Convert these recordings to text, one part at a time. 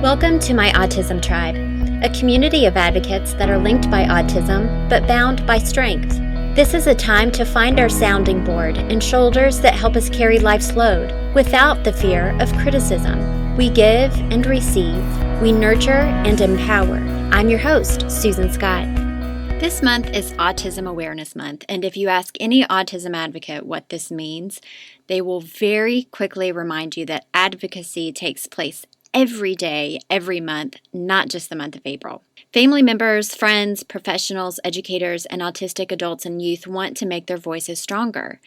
Welcome to My Autism Tribe, a community of advocates that are linked by autism but bound by strength. This is a time to find our sounding board and shoulders that help us carry life's load without the fear of criticism. We give and receive. We nurture and empower. I'm your host, Susan Scott. This month is Autism Awareness Month, and if you ask any autism advocate what this means, they will very quickly remind you that advocacy takes place every day, every month, not just the month of April. Family members, friends, professionals, educators, and autistic adults and youth want to make their voices stronger.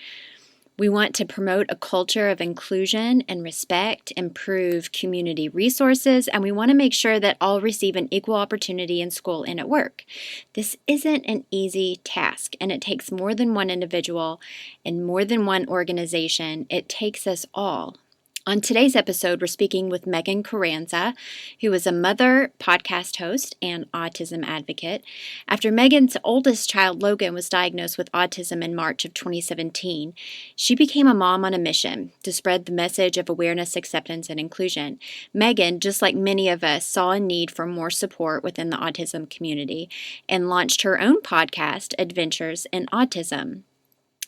We want to promote a culture of inclusion and respect, improve community resources, and we want to make sure that all receive an equal opportunity in school and at work. This isn't an easy task, and it takes more than one individual and more than one organization. It takes us all. On today's episode, we're speaking with Megan Carranza, who is a mother, podcast host, and autism advocate. After Megan's oldest child, Logan, was diagnosed with autism in March of 2017, she became a mom on a mission to spread the message of awareness, acceptance, and inclusion. Megan, just like many of us, saw a need for more support within the autism community and launched her own podcast, Adventures in Autism.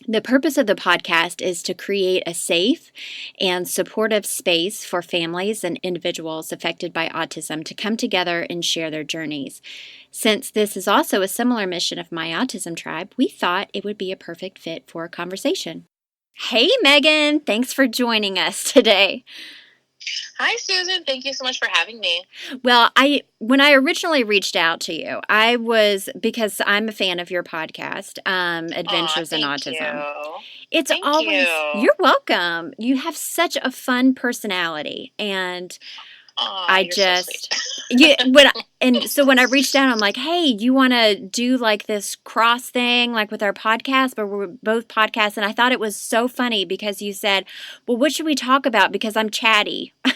The purpose of the podcast is to create a safe and supportive space for families and individuals affected by autism to come together and share their journeys. Since this is also a similar mission of My Autism Tribe, we thought it would be a perfect fit for a conversation. Hey, Megan, thanks for joining us today. Hi, Susan. Thank you so much for having me. Well, when I originally reached out to you, I was because I'm a fan of your podcast, Adventures in Autism. Thank you. You're welcome. You have such a fun personality, and so sweet. So when I reached out, I'm like, hey, you want to do like this cross thing, like with our podcast, but we're both podcasts. And I thought it was so funny because you said, well, what should we talk about? Because I'm chatty. I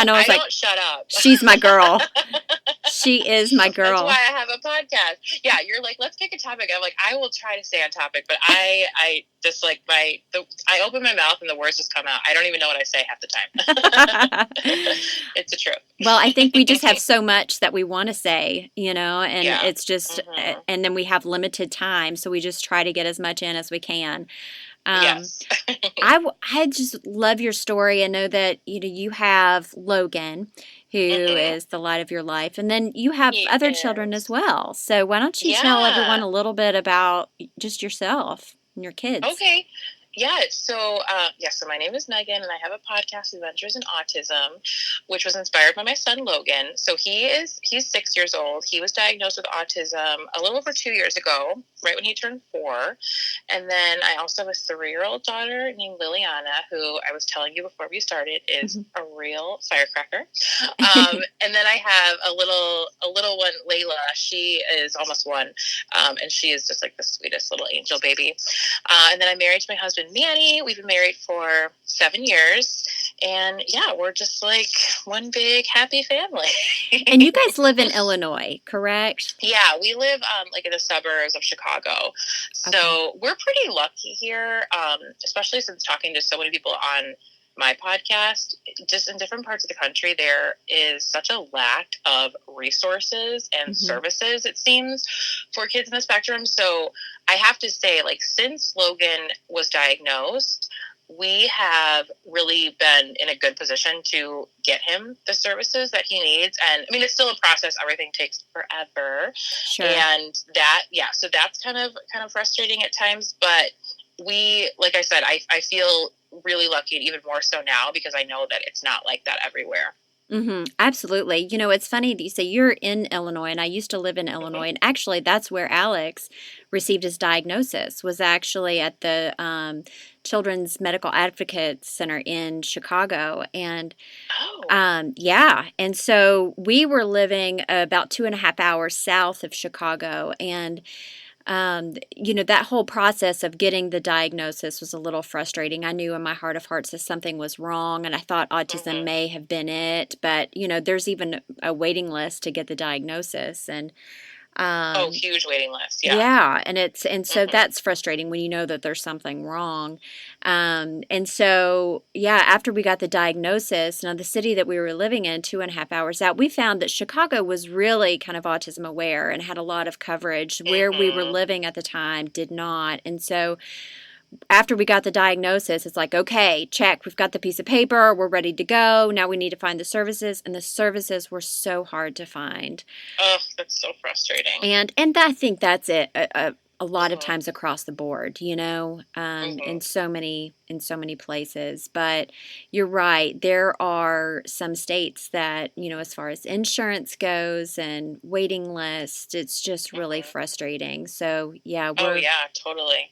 don't shut up. She's my girl. She is my girl. That's why I have a podcast. Yeah, you're like, let's pick a topic. I'm like, I will try to stay on topic, but I just like I open my mouth and the words just come out. I don't even know what I say half the time. It's the truth. Well, I think we just have so much that we want to say, and it's just, and then we have limited time, so we just try to get as much in as we can. Yes. I just love your story and know that you have Logan, who is the light of your life, and then you have other children as well. So why don't you tell everyone a little bit about just yourself and your kids? Okay. Yeah. So my name is Megan, and I have a podcast, Adventures in Autism, which was inspired by my son, Logan. So he's 6 years old. He was diagnosed with autism a little over 2 years ago, right when he turned 4. And then I also have a 3-year-old daughter named Liliana, who I was telling you before we started is a real firecracker. And then I have a little one, Layla. She is almost 1. And she is just like the sweetest little angel baby. And then I'm married to my husband, Manny. We've been married for 7 years, and we're just like one big happy family. And you guys live in Illinois, correct? Yeah, we live like in the suburbs of Chicago, so we're pretty lucky here, especially since talking to so many people on my podcast. Just in different parts of the country, there is such a lack of resources and services, it seems, for kids in the spectrum. So I have to say, like, since Logan was diagnosed, we have really been in a good position to get him the services that he needs. And I mean, it's still a process. Everything takes forever. Sure. And so that's kind of frustrating at times, but like I said, I feel really lucky, and even more so now because I know that it's not like that everywhere. Absolutely. It's funny that you say you're in Illinois, and I used to live in Illinois, and actually that's where Alex received his diagnosis, was actually at the Children's Medical Advocate Center in Chicago. And and so we were living about 2.5 hours south of Chicago, and that whole process of getting the diagnosis was a little frustrating. I knew in my heart of hearts that something was wrong, and I thought autism may have been it, but there's even a waiting list to get the diagnosis. And Huge waiting list. Yeah. Yeah, and so Hmm. that's frustrating when you know that there's something wrong. And so yeah, after we got the diagnosis, now the city that we were living in, 2.5 hours out, we found that Chicago was really kind of autism aware and had a lot of coverage. Where we were Hmm. living at the time did not. And so after we got the diagnosis, it's like, okay, check, we've got the piece of paper, we're ready to go. Now we need to find the services, and the services were so hard to find. Oh, that's so frustrating. And I think that's it. A lot of Hmm. times across the board, you know, Hmm. in so many places. But you're right. There are some states that, you know, as far as insurance goes and waiting lists, it's just really Hmm. frustrating. So yeah, Oh we're yeah, totally.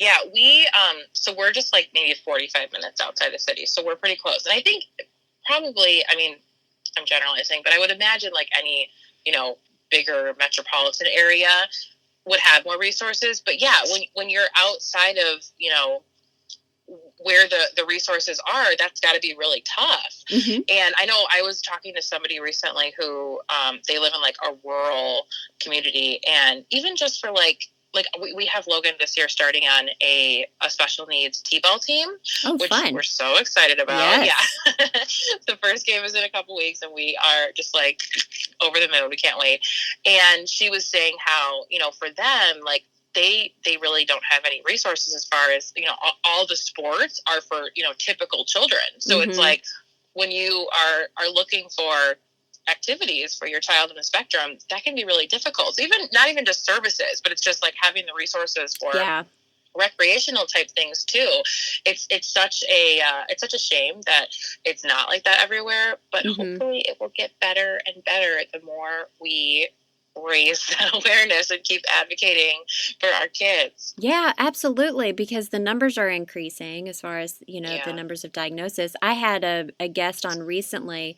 Yeah, we so we're just like maybe 45 minutes outside the city, so we're pretty close. And I think probably, I mean, I'm generalizing, but I would imagine like any, you know, bigger metropolitan area would have more resources. But yeah, when you're outside of, you know, where the resources are, that's got to be really tough. hmm And I know I was talking to somebody recently who they live in like a rural community, and even just for like we have Logan this year starting on a special needs t-ball team, Oh, which fun. we're so excited about. Yeah. Yes. The first game is in a couple weeks, and we are just like over the moon. We can't wait. And she was saying how, you know, for them, like they really don't have any resources as far as, you know, all the sports are for, you know, typical children. So it's hmm like when you are looking for activities for your child on the spectrum, that can be really difficult. So even not even just services, but it's just like having the resources for Yeah. recreational type things too. It's such a shame that it's not like that everywhere, but hmm hopefully it will get better and better the more we raise that awareness and keep advocating for our kids. Yeah, absolutely, because the numbers are increasing as far as, you know, the Yeah. numbers of diagnosis. I had a guest on recently.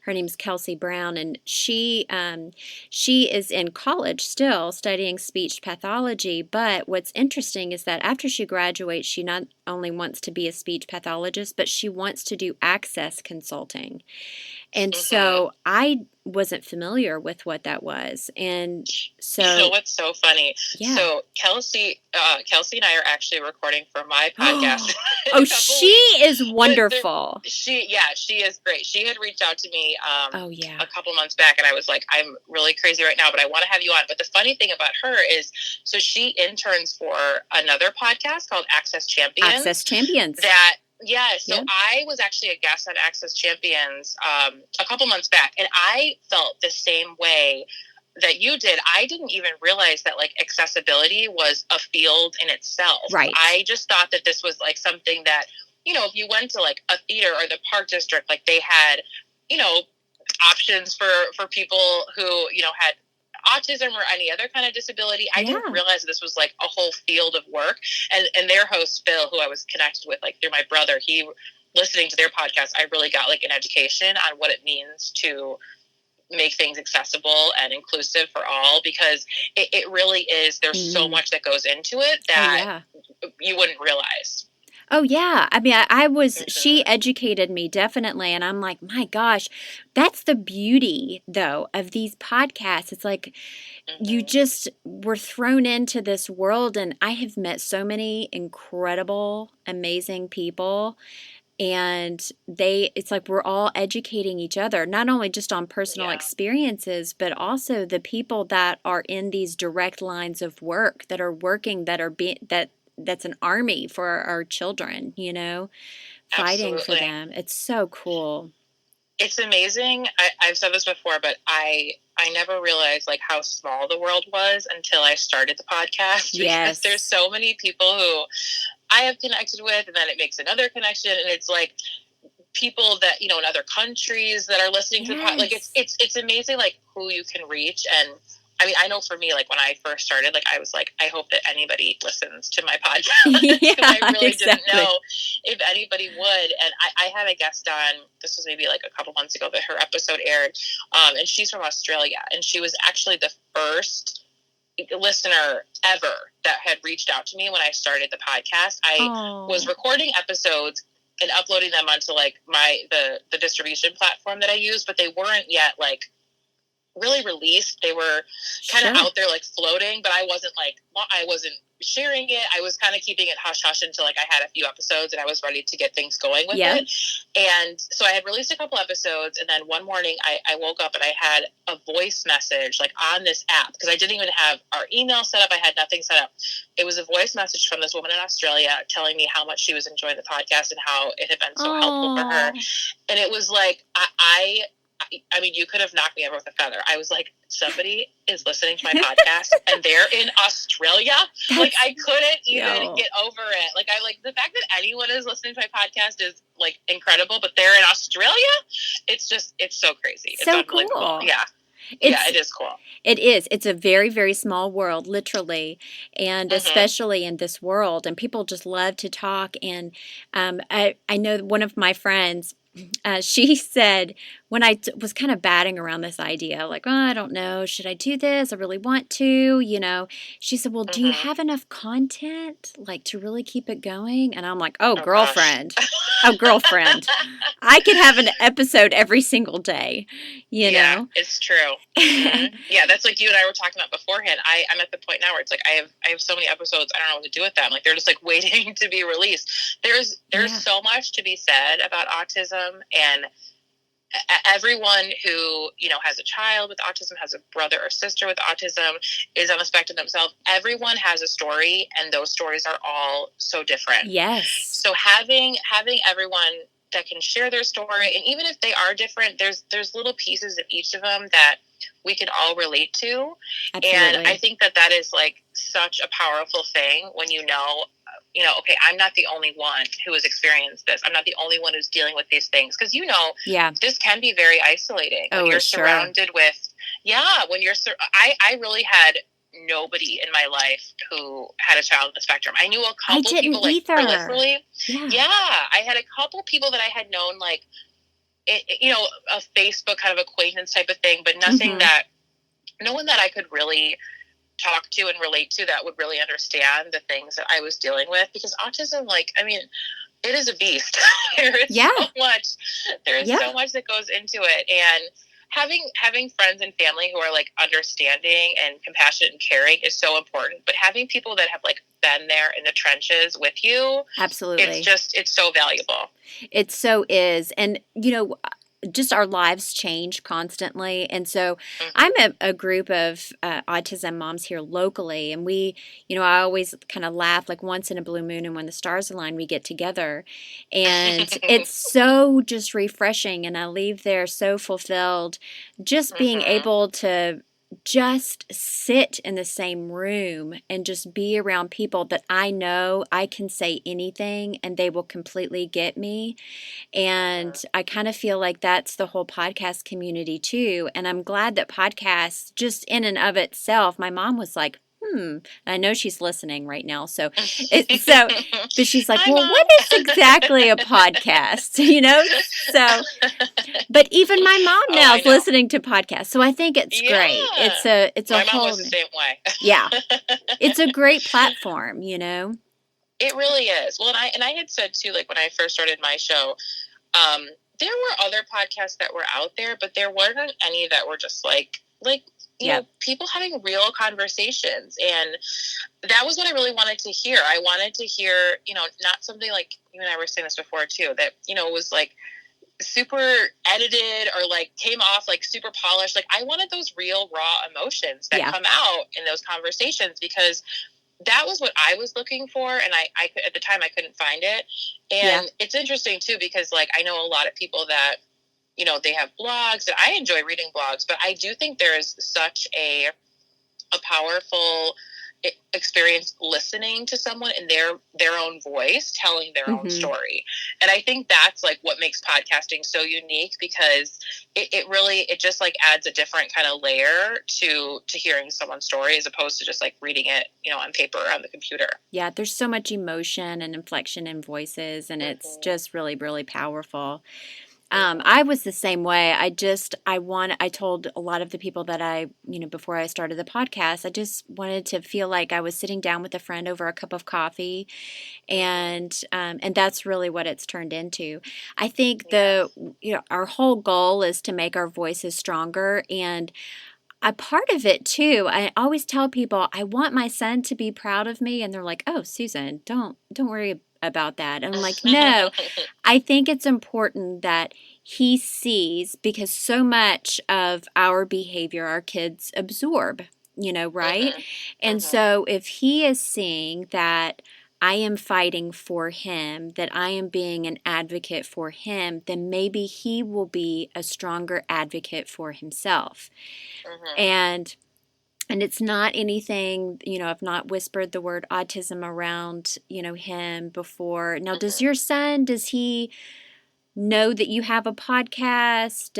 Her name's Kelsey Brown, and she is in college still studying speech pathology. But what's interesting is that after she graduates, she not only wants to be a speech pathologist, but she wants to do access consulting. And Hmm. so I wasn't familiar with what that was. And You know so, what's so funny? yeah. So Kelsey and I are actually recording for my podcast in Oh, a couple she weeks. is But wonderful. she is great. She had reached out to me Oh, yeah. a couple months back, and I was like, I'm really crazy right now, but I want to have you on. But the funny thing about her is, so she interns for another podcast called Access Access Champions. Champions. That Yeah, so Yeah. I was actually a guest on Access Champions a couple months back, and I felt the same way that you did. I didn't even realize that like accessibility was a field in itself. Right. I just thought that this was like something that, you know, if you went to like a theater or the park district, like they had, you know, options for people who, you know, had autism or any other kind of disability. I didn't Yeah. realize this was like a whole field of work. And their host Phil, who I was connected with like through my brother, he, listening to their podcast, I really got like an education on what it means to make things accessible and inclusive for all, because it really is, there's so Mm. much that goes into it Oh, that yeah. you wouldn't realize. Oh, yeah. I mean, she Hmm. educated me definitely. And I'm like, my gosh, that's the beauty, though, of these podcasts. It's like you Hmm. just were thrown into this world, and I have met so many incredible, amazing people. And it's like we're all educating each other, not only just on personal Yeah, experiences, but also the people that are in these direct lines of work that are working, that are being that's an army for our children, you know, fighting for absolutely. them. It's so cool. It's amazing. I've said this before, but I never realized like how small the world was until I started the podcast, because there's Yes. so many people who I have connected with, and then it makes another connection, and it's like people that, you know, in other countries that are listening to the pod. Like Yes. it's amazing like who you can reach. And I mean, I know for me, like when I first started, like I was like, I hope that anybody listens to my podcast, because I Yeah, really didn't exactly. know if anybody would. And I had a guest on, this was maybe like a couple months ago that her episode aired, and she's from Australia, and she was actually the first listener ever that had reached out to me when I started the podcast. I was Oh. recording episodes and uploading them onto like the distribution platform that I use, but they weren't yet like really released. They were kind of Sure. out there, like floating, but I wasn't sharing it. I was kind of keeping it hush hush until like I had a few episodes and I was ready to get things going with it. And so I had released a couple episodes, and then one morning I woke up and I had a voice message like on this app, because I didn't even have our email set up. I had nothing set up. It was a voice message from this woman in Australia telling me how much she was enjoying the podcast and how it had been so helpful for her. And it was like, I mean, you could have knocked me over with a feather. I was like, somebody is listening to my podcast and they're in Australia. Like, I couldn't even get over it. Like, the fact that anyone is listening to my podcast is like incredible, but they're in Australia. It's so crazy. It's so unbelievable. Cool. Yeah. It is cool. It is. It's a very, very small world, literally, and especially in this world. And people just love to talk. And I know one of my friends, she said, when I was kind of batting around this idea, like, oh, I don't know, should I do this? I really want to, she said, well, do you have enough content, like, to really keep it going? And I'm like, oh girlfriend. Oh, girlfriend. I could have an episode every single day, you know? Yeah, it's true. Yeah, that's like you and I were talking about beforehand. I'm at the point now where it's like I have so many episodes, I don't know what to do with them. Like, they're just like waiting to be released. There's so much to be said about autism, and everyone who has a child with autism, has a brother or sister with autism, is on the spectrum themselves. Everyone has a story, and those stories are all so different. Yes. So having everyone that can share their story, and even if they are different, there's little pieces of each of them that we can all relate to. Absolutely. And I think that is like such a powerful thing when okay, I'm not the only one who has experienced this. I'm not the only one who's dealing with these things. Because, this can be very isolating. When you're surrounded with, I really had nobody in my life who had a child on the spectrum. I knew a couple people, like, peripherally. Yeah. I had a couple people that I had known, like, a Facebook kind of acquaintance type of thing, but nothing no one that I could really talk to and relate to that would really understand the things that I was dealing with, because autism, like, I mean, it is a beast. There is so much that goes into it, and having friends and family who are like understanding and compassionate and caring is so important, but having people that have like been there in the trenches with you, absolutely, it's so valuable. It so is. And just our lives change constantly. And so I'm a group of autism moms here locally. And we, I always kind of laugh, like, once in a blue moon and when the stars align, we get together. And it's so just refreshing. And I leave there so fulfilled, just being able to just sit in the same room and just be around people that I know I can say anything and they will completely get me. And I kind of feel like that's the whole podcast community too. And I'm glad that podcasts, just in and of itself, my mom was like, I know she's listening right now. But she's like, well, what is exactly a podcast? So, but even my mom now is listening to podcasts. So I think it's great. It's a my whole, mom was the same way. Yeah. It's a great platform, It really is. Well, and I had said too, like, when I first started my show, there were other podcasts that were out there, but there weren't any that were just like, people having real conversations. And that was what I really wanted to hear. I wanted to hear, not something like, you and I were saying this before too, that, was like super edited or like came off like super polished. Like, I wanted those real raw emotions that come out in those conversations, because that was what I was looking for. And I at the time I couldn't find it. And it's interesting too, because like, I know a lot of people that, they have blogs, and I enjoy reading blogs, but I do think there is such a powerful experience listening to someone in their own voice, telling their own story. And I think that's like what makes podcasting so unique, because it just like adds a different kind of layer to hearing someone's story, as opposed to just like reading it, on paper or on the computer. Yeah, there's so much emotion and inflection in voices, and it's just really, really powerful. I was the same way. I told a lot of the people that before I started the podcast, I just wanted to feel like I was sitting down with a friend over a cup of coffee, and that's really what it's turned into. I think Yes. our whole goal is to make our voices stronger, and a part of it too. I always tell people I want my son to be proud of me, and they're like, "Oh, Susan, don't worry about that." And I'm like, "No, I think it's important that he sees, because so much of our behavior our kids absorb, right? Mhm. And Mhm. so if he is seeing that I am fighting for him, that I am being an advocate for him, then maybe he will be a stronger advocate for himself. Mhm. And it's not anything, I've not whispered the word autism around, him before. Now, Mhm. does he know that you have a podcast?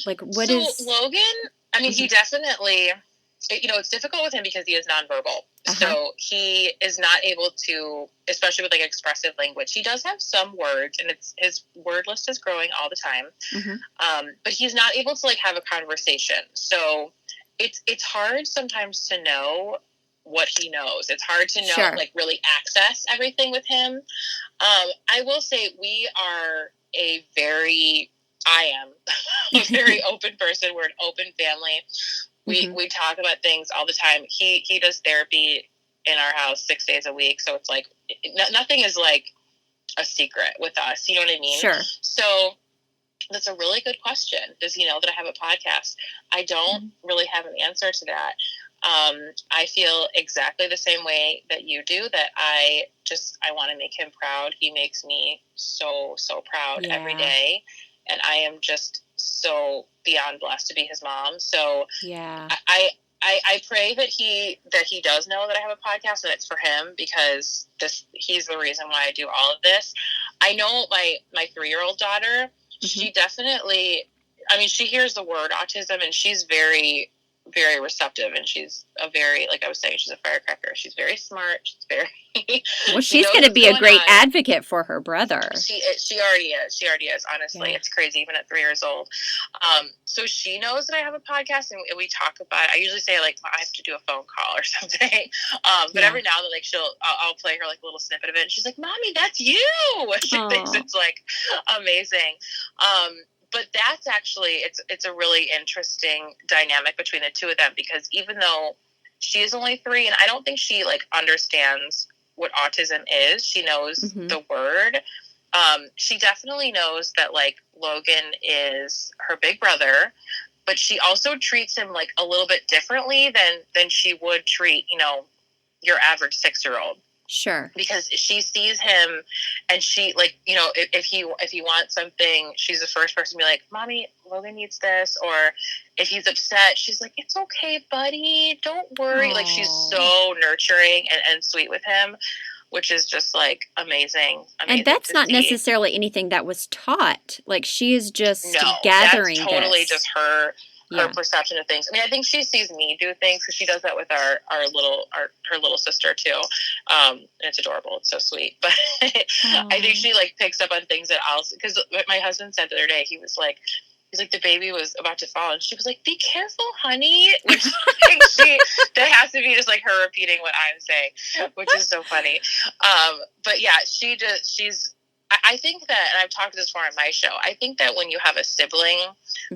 What So is, Logan, I mean, he mhm, definitely, it's difficult with him because he is nonverbal. uh-huh, So he is not able to, especially with like expressive language. He does have some words, and his word list is growing all the time. mhm, But he's not able to like have a conversation. So it's hard sometimes to know what he knows. It's hard to know, sure, like, really access everything with him. I will say we are a very, I am a very open person. We're an open family. We mhm, we talk about things all the time. He does therapy in our house 6 days a week, so it's like nothing is like a secret with us. You know what I mean? sure, So that's a really good question. Does he know that I have a podcast? I don't mhm, really have an answer to that. I feel exactly the same way that you do, that I want to make him proud. He makes me so proud every yeah, day. And I am just so beyond blessed to be his mom. So yeah, I pray that he does know that I have a podcast, and it's for him, because he's the reason why I do all of this. I know my 3-year-old daughter, mhm, she definitely, I mean, she hears the word autism, and she's very, very receptive, and she's a very, like I was saying, she's a firecracker. She's very smart. She's very well, she she's knows going to what's be a going great on. advocate for her brother. She already is. She already is. Honestly, Yeah, it's crazy. Even at 3 years old, so she knows that I have a podcast, and we talk about it. I usually say, like, I have to do a phone call or something. But yeah, every now and then, like, I'll play her like a little snippet of it, and she's like, "Mommy, that's you." She thinks oh, it's like amazing. Um, but that's actually, it's a really interesting dynamic between the two of them, because even though she is only 3, and I don't think she like understands what autism is, she knows mhm, the word. She definitely knows that like Logan is her big brother, but she also treats him like a little bit differently than she would treat, your average 6-year-old, sure, because she sees him, and she, like, if he wants something, she's the first person to be like, "Mommy, Logan needs this." Or if he's upset, she's like, "It's okay, buddy, don't worry." Like, she's oh. so nurturing and sweet with him, which is just like amazing, And amazing that's to not see. necessarily anything that was taught. Like, she is just No, that's gathering totally this. just her Yeah. perception of things. I mean, I think she sees me do things, because she does that with her little sister too. And it's adorable. It's so sweet. But I think Oh. she like picks up on things that I'll, because my husband said the other day, he's like, the baby was about to fall, and she was like, "Be careful, honey," which like, that has to be just like her repeating what I'm saying, which is so funny. But yeah, I think that, and I've talked this before on my show, I think that when you have a sibling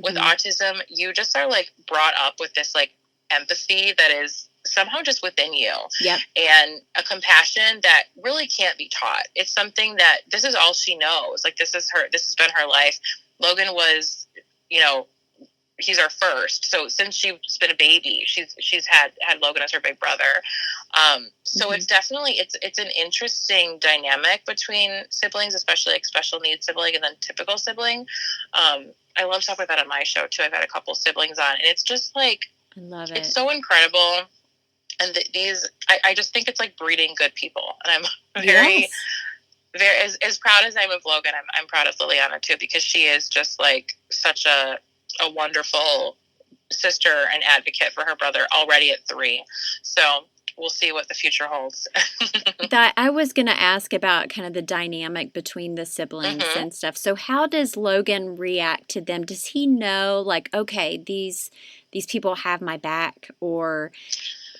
with Hmm. autism, you just are like brought up with this like empathy that is somehow just within you, Yep. and a compassion that really can't be taught. It's something that, this is all she knows. Like, this has been her life. Logan was, you know, he's our first. So since she's been a baby, she's had Logan as her big brother. So Hmm. it's definitely, it's an interesting dynamic between siblings, especially like special needs sibling and then typical sibling. I love talking about that on my show too. I've had a couple siblings on, and it's just like, I love it's it. so incredible. And I just think it's like breeding good people, and I'm very, Yes. very, as proud as I'm of Logan, I'm proud of Liliana too, because she is just like such a wonderful sister and advocate for her brother already at 3. So we'll see what the future holds. That I was going to ask about kind of the dynamic between the siblings Mm-hmm. and stuff. So how does Logan react to them? Does he know, like, okay, these people have my back, or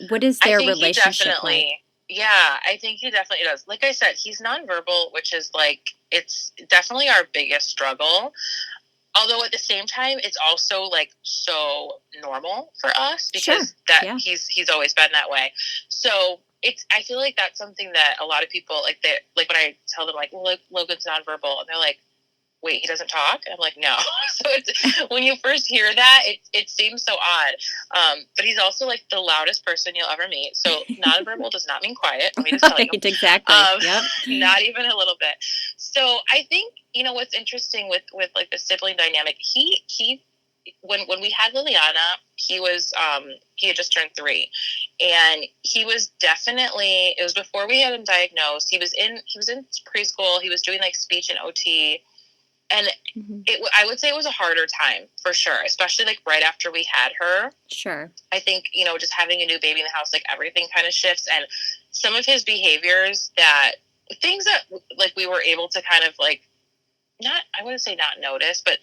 what is I their think he relationship like? definitely, yeah, I think he definitely does. Like I said, he's nonverbal, which is like, it's definitely our biggest struggle. Although at the same time, it's also like so normal for us Sure. because that Yeah. he's always been that way. So it's, I feel like that's something that a lot of people like, they like when I tell them like, well, Logan's nonverbal, and they're like, wait, he doesn't talk? I'm like, no. So it's, when you first hear that, it seems so odd. But he's also like the loudest person you'll ever meet. So nonverbal does not mean quiet. Let me just tell you. Right, exactly. Yep. Not even a little bit. So I think, what's interesting with like the sibling dynamic, he when we had Liliana, he had just turned 3, and he was definitely, it was before we had him diagnosed. He was in preschool. He was doing like speech and OT, and Mm-hmm. I would say it was a harder time for sure, especially like right after we had her. Sure. I think, just having a new baby in the house, like everything kind of shifts, and some of his behaviors, things that like we were able to kind of like, not, I wouldn't say not notice, but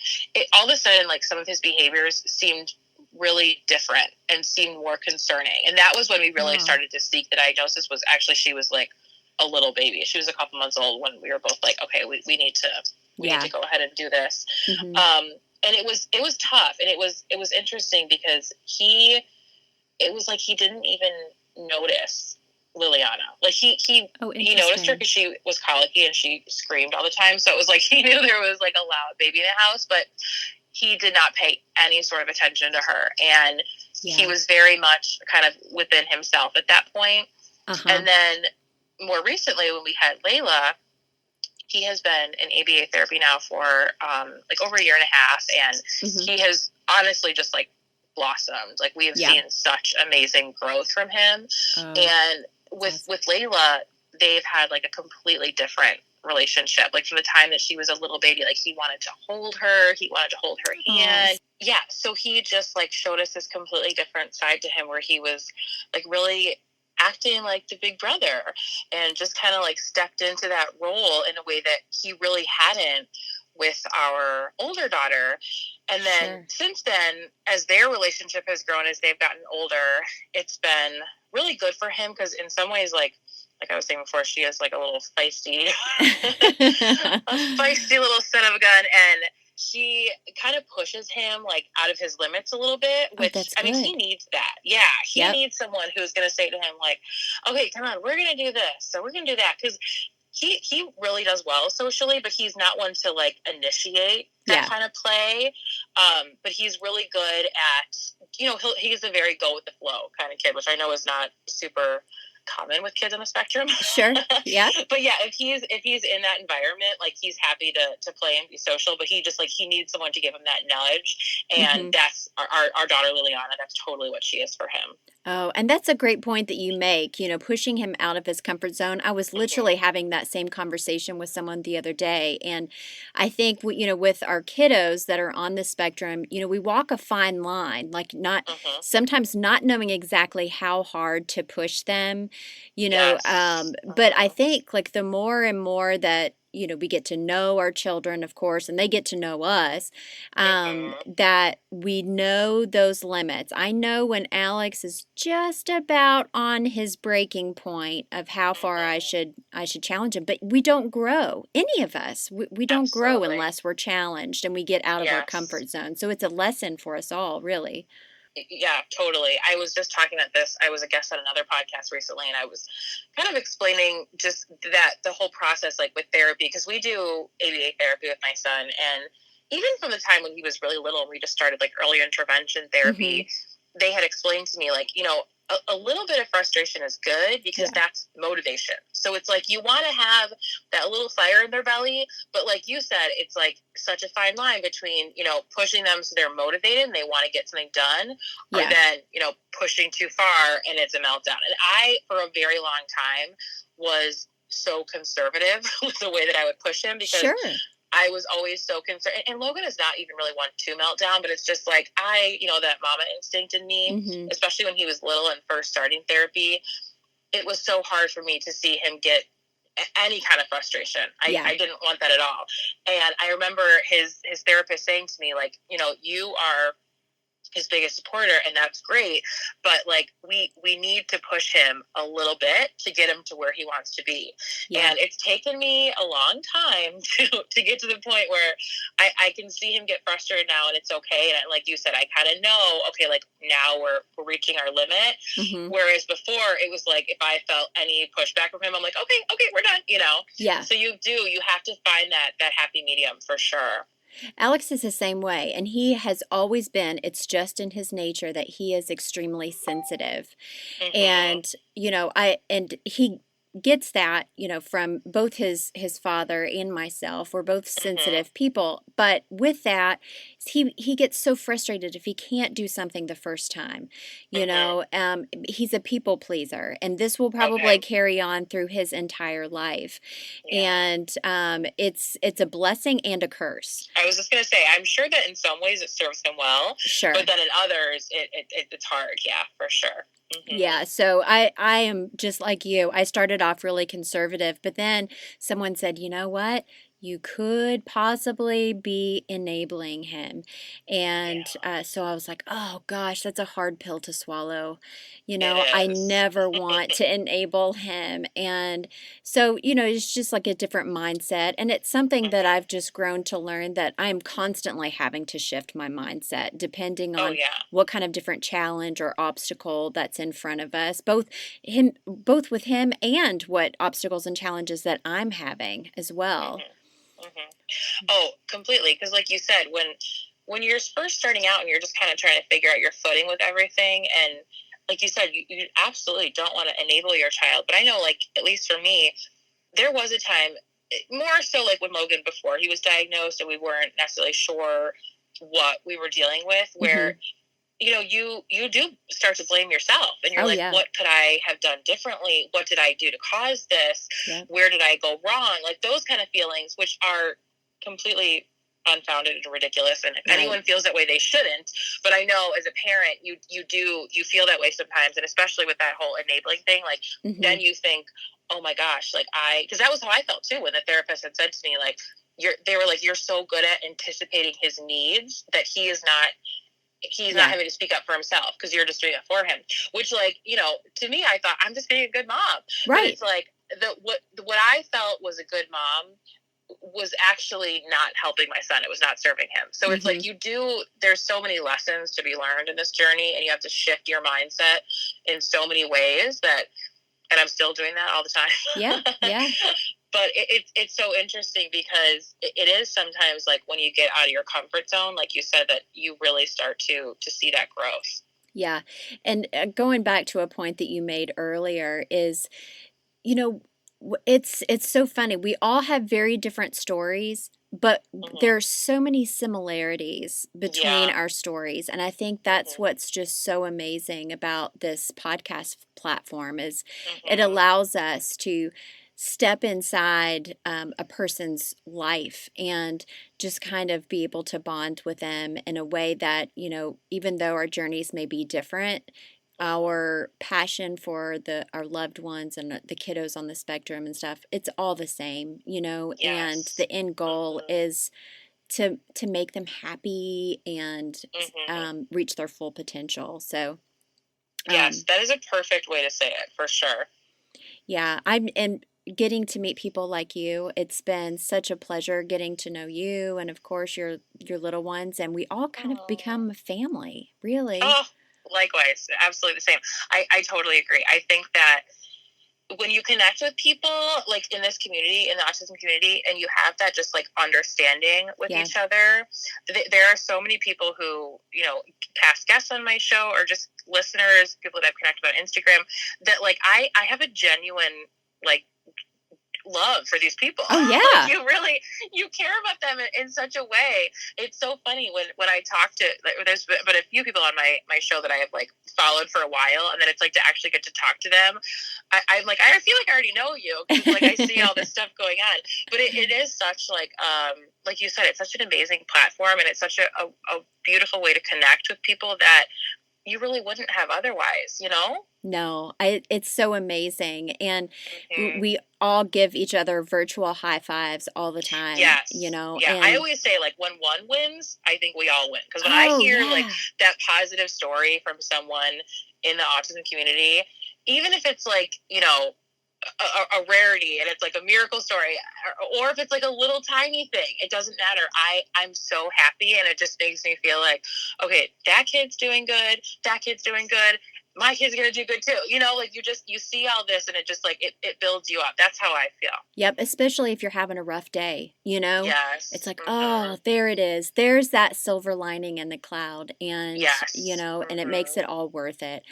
all of a sudden, like some of his behaviors seemed really different and seemed more concerning. And that was when we really started to seek the diagnosis. Was actually, she was like a little baby. She was a couple months old when we were both like, okay, we need to go ahead and do this. Mm-hmm. And it was tough, and it was interesting because it was like he didn't even notice Liliana. Like he noticed her because she was colicky and she screamed all the time. So it was like he knew there was like a loud baby in the house, but he did not pay any sort of attention to her. And he was very much kind of within himself at that point. Uh-huh. And then more recently, when we had Layla, he has been in ABA therapy now for like over a year and a half, and he has honestly just like blossomed. Like we have seen such amazing growth from him. And with Layla, they've had like a completely different relationship. Like from the time that she was a little baby, like he wanted to hold her, hand. Yeah, so he just like showed us this completely different side to him, where he was like really acting like the big brother, and just kind of like stepped into that role in a way that he really hadn't with our older daughter. And then since then, as their relationship has grown, as they've gotten older, it's been really good for him, because in some ways, like I was saying before, she is like a little feisty, a feisty little son of a gun, and she kind of pushes him like out of his limits a little bit, which I mean, he needs that. Yeah, he needs someone who's going to say to him like, okay, come on, we're going to do this, so we're going to do that, because he really does well socially, but he's not one to like initiate that kind of play. But he's really good at, he's a very go with the flow kind of kid, which I know is not super common with kids on the spectrum. Sure. Yeah. But yeah, if he's in that environment, like he's happy to play and be social, but he just like, he needs someone to give him that nudge. And that's our daughter Liliana. That's totally what she is for him. Oh, and that's a great point that you make, pushing him out of his comfort zone. I was literally having that same conversation with someone the other day. And I think, with our kiddos that are on the spectrum, we walk a fine line, like sometimes not knowing exactly how hard to push them, but I think like the more and more that we get to know our children, of course, and they get to know us, that we know those limits. I know when Alex is just about on his breaking point of how far I should challenge him, but we don't grow. Any of us, we don't grow unless we're challenged and we get out of our comfort zone. So it's a lesson for us all, really. Yeah, totally. I was just talking about this. I was a guest on another podcast recently, and I was kind of explaining just that the whole process, like with therapy, because we do ABA therapy with my son. And even from the time when he was really little, and we just started like early intervention therapy, they had explained to me, like, a little bit of frustration is good, because that's motivation. So it's like, you want to have that little fire in their belly, but like you said, it's like such a fine line between, pushing them so they're motivated and they want to get something done, or then, pushing too far and it's a meltdown. And I, for a very long time, was so conservative with the way that I would push him, because I was always so concerned. And Logan is not even really one to meltdown, but it's just like that mama instinct in me, especially when he was little and first starting therapy. it was so hard for me to see him get any kind of frustration. I didn't want that at all. And I remember his therapist saying to me, like, you know, you are his biggest supporter, and that's great, but like we need to push him a little bit to get him to where he wants to be. And it's taken me a long time to get to the point where I can see him get frustrated now, and it's okay. And like you said, I kind of know, okay, like now we're reaching our limit. Mm-hmm. Whereas before it was like, if I felt any pushback from him, I'm like, okay, we're done, you know? Yeah. So you have to find that happy medium for sure. Alex is the same way, and he has always been, it's just in his nature that he is extremely sensitive. Mm-hmm. And, you know, he gets that, you know, from both his father and myself. We're both sensitive people, but with that, he gets so frustrated if he can't do something the first time. You know, he's a people pleaser, and this will probably carry on through his entire life. And it's a blessing and a curse. I was just gonna say, I'm sure that in some ways it serves him well, Sure, but then in others it's hard. Yeah, for sure. Mm-hmm. Yeah, so I am just like you. I started off really conservative, but then someone said, you know what? You could possibly be enabling him. And so I was like, oh gosh, that's a hard pill to swallow. You know, I never want to enable him. And so, you know, it's just like a different mindset. And it's something that I've just grown to learn that I'm constantly having to shift my mindset depending on what kind of different challenge or obstacle that's in front of us, both with him and what obstacles and challenges that I'm having as well. Oh, completely. Because like you said, when you're first starting out and you're just kind of trying to figure out your footing with everything, and like you said, you absolutely don't want to enable your child. But I know, like, at least for me, there was a time, more so like with Logan before he was diagnosed and we weren't necessarily sure what we were dealing with, where you know, you do start to blame yourself, and you're what could I have done differently? What did I do to cause this? Where did I go wrong? Like those kind of feelings, which are completely unfounded and ridiculous. And if anyone feels that way, they shouldn't. But I know as a parent, you feel that way sometimes. And especially with that whole enabling thing, like then you think, oh my gosh, like because that was how I felt too, when the therapist had said to me, like, they were like, you're so good at anticipating his needs that he's not having to speak up for himself because you're just doing it for him. Which, like, you know, to me, I thought I'm just being a good mom. Right. But it's like what I felt was a good mom was actually not helping my son. It was not serving him. So it's like there's so many lessons to be learned in this journey, and you have to shift your mindset in so many ways and I'm still doing that all the time. Yeah. But it's so interesting because it is sometimes like when you get out of your comfort zone, like you said, that you really start to see that growth. Yeah. And going back to a point that you made earlier is, you know, it's so funny. We all have very different stories, but there are so many similarities between our stories. And I think that's what's just so amazing about this podcast platform is it allows us to step inside a person's life and just kind of be able to bond with them in a way that, you know, even though our journeys may be different, our passion for our loved ones and the kiddos on the spectrum and stuff, it's all the same, you know, and the end goal is to make them happy and reach their full potential. So yes, that is a perfect way to say it, for sure. Yeah, and getting to meet people like you, it's been such a pleasure getting to know you and of course your little ones, and we all kind of become a family, really. Oh, likewise, absolutely the same. I totally agree. I think that when you connect with people like in this community, in the autism community, and you have that just like understanding with each other, there are so many people who, you know, past guests on my show or just listeners, people that I've connected on Instagram, that like I have a genuine like love for these people. Oh yeah. Like, you care about them in such a way. It's so funny when I talk to, there's but a few people on my show that I have like followed for a while, and then it's like to actually get to talk to them, I'm like, I feel like I already know you because like I see all this stuff going on. But it is such like you said, it's such an amazing platform, and it's such a beautiful way to connect with people that you really wouldn't have otherwise, you know? No, it's so amazing. And Hmm. we all give each other virtual high fives all the time, Yes. Yeah. I and always say, like, when one wins, I think we all win. Because when I oh, hear, like, yeah. that positive story from someone in the autism community, even if it's, like, a rarity and it's like a miracle story, or if it's like a little tiny thing, it doesn't matter. I'm so happy, and it just makes me feel like, okay, that kid's doing good, that kid's doing good, my kid's gonna do good too, like you see all this, and it just like it builds you up. That's how I feel. Yep, especially if you're having a rough day, It's Yes. like, Hmm. oh, there it is. There's that silver lining in the cloud, Yes. and it makes Hmm. it all worth it.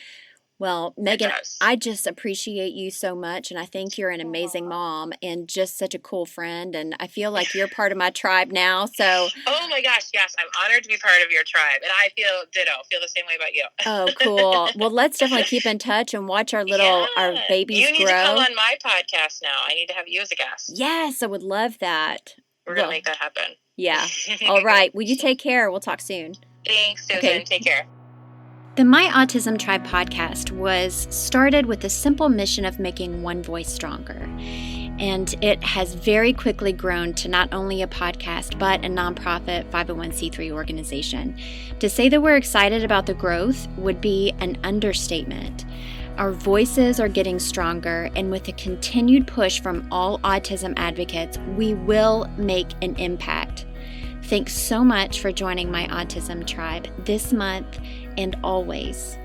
Well, It Megan, does. I just appreciate you so much, and I think you're an amazing Aw. mom and just such a cool friend, and I feel like you're part of my tribe now. So, Oh my gosh, yes, I'm honored to be part of your tribe, and I feel ditto, feel the same way about oh, you. cool. Well, let's definitely keep in touch and watch our Yeah, babies you need to come grow. on my podcast now. I need to have you as a guest. Yes, I would love that. We're gonna Well, make that happen. yeah. All right. Well, you take care. We'll talk soon. Thanks, Susan. Okay. Take care. The My Autism Tribe podcast was started with the simple mission of making one voice stronger. And it has very quickly grown to not only a podcast, but a nonprofit 501c3 organization. To say that we're excited about the growth would be an understatement. Our voices are getting stronger, and with a continued push from all autism advocates, we will make an impact. Thanks so much for joining My Autism Tribe this month and always.